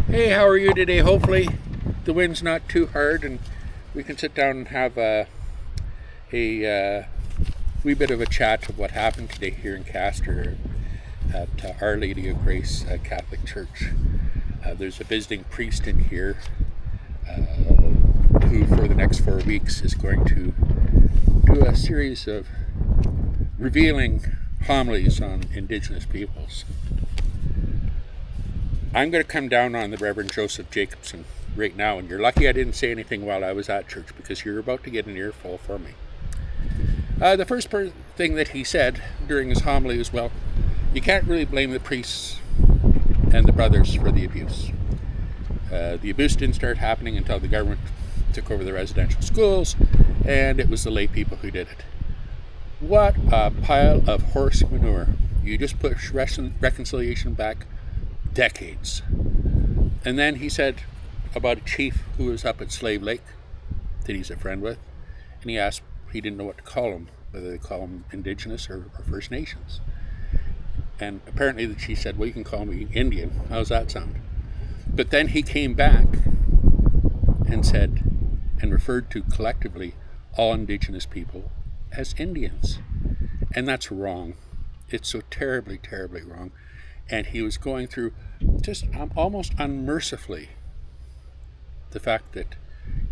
Hey, how are you today? Hopefully the wind's not too hard and we can sit down and have a wee bit of a chat of what happened today here in Castor at Our Lady of Grace Catholic Church. There's a visiting priest in here who for the next 4 weeks is going to do a series of revealing homilies on indigenous peoples. I'm going to come down on the Reverend Joseph Jacobson right now, and you're lucky I didn't say anything while I was at church because you're about to get an earful for me. The first thing that he said during his homily was, well, you can't really blame the priests and the brothers for the abuse. The abuse didn't start happening until the government took over the residential schools, and it was the lay people who did it. What a pile of horse manure. You just push reconciliation back decades. And then he said about a chief who was up at Slave Lake that he's a friend with, and he didn't know what to call him, whether they call him indigenous or First Nations. And apparently the chief said, well, you can call me Indian. How's that sound? But then he came back and said, and referred to collectively all indigenous people as Indians. And that's wrong. It's so terribly, terribly wrong. And he was going through just almost unmercifully the fact that,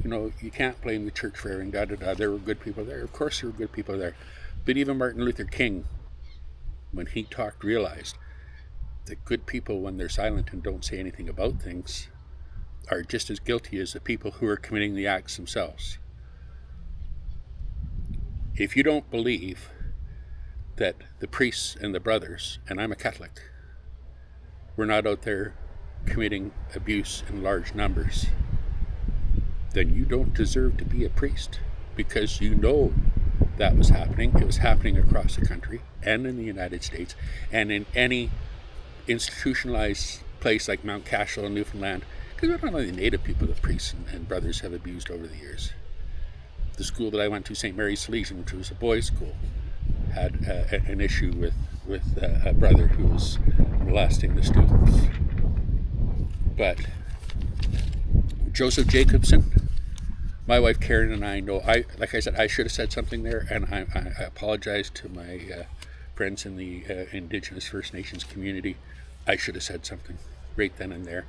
you can't blame the church for everything, da-da-da. There were good people there. Of course there were good people there. But even Martin Luther King, when he talked, realized that good people, when they're silent and don't say anything about things, are just as guilty as the people who are committing the acts themselves. If you don't believe that the priests and the brothers, and I'm a Catholic, we're not out there committing abuse in large numbers, then you don't deserve to be a priest, because you know that was happening. It was happening across the country and in the United States and in any institutionalized place like Mount Cashel in Newfoundland, because not only the native people that priests and brothers have abused over the years. The school that I went to, St. Mary's Salesian, which was a boys' school, had an issue with a brother who was molesting the students. But Joseph Jacobson, my wife Karen and I know, like I said, I should have said something there, and I apologize to my friends in the Indigenous First Nations community. I should have said something right then and there.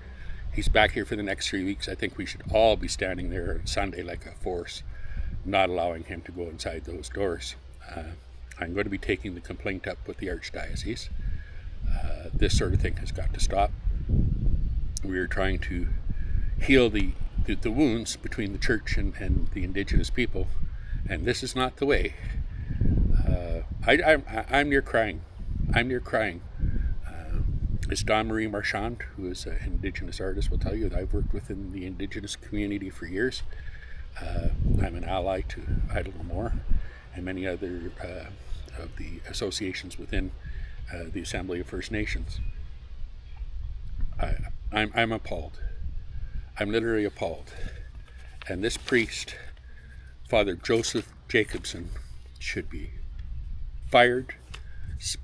He's back here for the next 3 weeks. I think we should all be standing there on Sunday like a force, not allowing him to go inside those doors. I'm going to be taking the complaint up with the Archdiocese. This sort of thing has got to stop. We are trying to heal the wounds between the church and the indigenous people, and this is not the way. I'm near crying. As Dawn Marie Marchand, who is an indigenous artist, will tell you, that I've worked within the indigenous community for years. I'm an ally to Idle No More and many other of the associations within the Assembly of First Nations. I'm appalled. I'm literally appalled. And this priest, Father Joseph Jacobson, should be fired,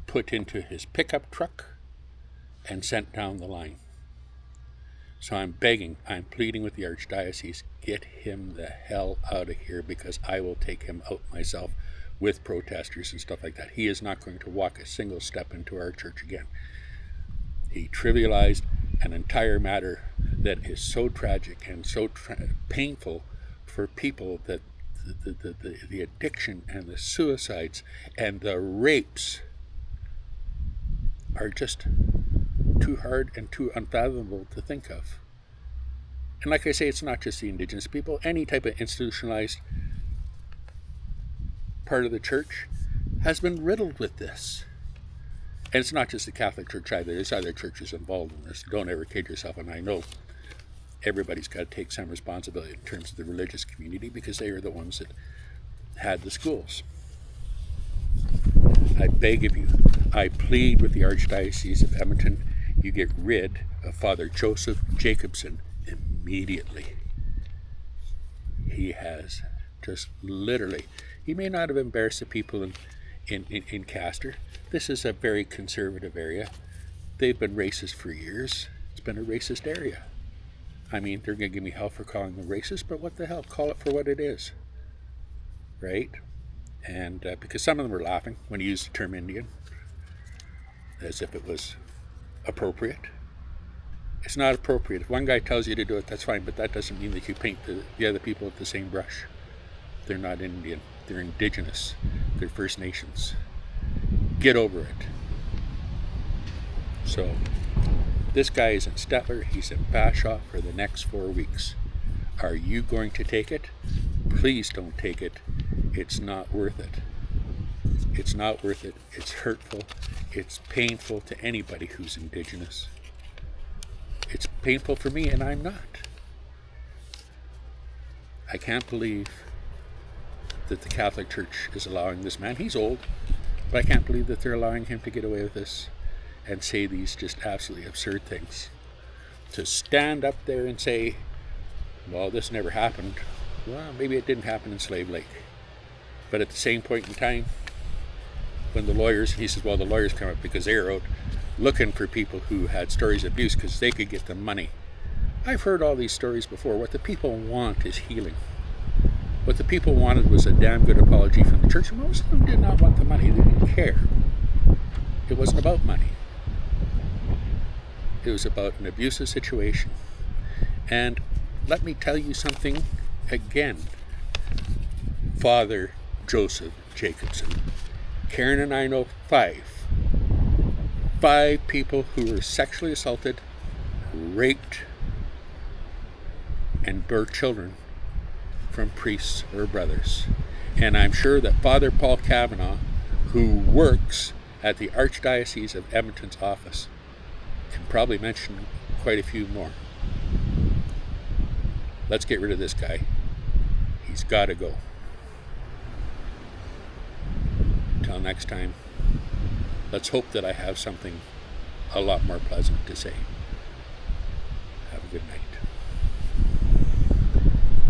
put into his pickup truck, and sent down the line. So I'm pleading with the Archdiocese, get him the hell out of here, because I will take him out myself with protesters and stuff like that. He is not going to walk a single step into our church again. He trivialized an entire matter that is so tragic and so painful for people, that the addiction and the suicides and the rapes are just too hard and too unfathomable to think of. And like I say, it's not just the indigenous people. Any type of institutionalized part of the church has been riddled with this. And it's not just the Catholic Church either. There's other churches involved in this. Don't ever kid yourself. And I know everybody's got to take some responsibility in terms of the religious community, because they are the ones that had the schools. I beg of you, I plead with the Archdiocese of Edmonton, you get rid of Father Joseph Jacobson immediately. He has just literally, he may not have embarrassed the people in Castor. This is a very conservative area. They've been racist for years. It's been a racist area. I mean, they're going to give me hell for calling them racist, but what the hell? Call it for what it is, right? And because some of them were laughing when he used the term Indian, as if it was appropriate. It's not appropriate. If one guy tells you to do it, that's fine, but that doesn't mean that you paint the other people with the same brush. They're not Indian. They're indigenous. They're First Nations. Get over it. So, this guy is in Stettler. He's in Bashaw for the next 4 weeks. Are you going to take it? Please don't take it. It's not worth it. It's not worth it. It's hurtful. It's painful to anybody who's indigenous. It's painful for me, and I'm not. I can't believe that the Catholic Church is allowing this man. He's old, but I can't believe that they're allowing him to get away with this and say these just absolutely absurd things. To stand up there and say, well, this never happened. Well, maybe it didn't happen in Slave Lake. But at the same point in time, when the lawyers, he says, well, the lawyers come up because they're out looking for people who had stories of abuse because they could get the money. I've heard all these stories before. What the people want is healing. What the people wanted was a damn good apology from the church. Most of them did not want the money. They didn't care. It wasn't about money. It was about an abusive situation. And let me tell you something again. Father Joseph Jacobson. Karen and I know five people who were sexually assaulted, raped, and bore children from priests or brothers. And I'm sure that Father Paul Kavanaugh, who works at the Archdiocese of Edmonton's office, can probably mention quite a few more. Let's get rid of this guy. He's got to go. Until next time, let's hope that I have something a lot more pleasant to say. Have a good night.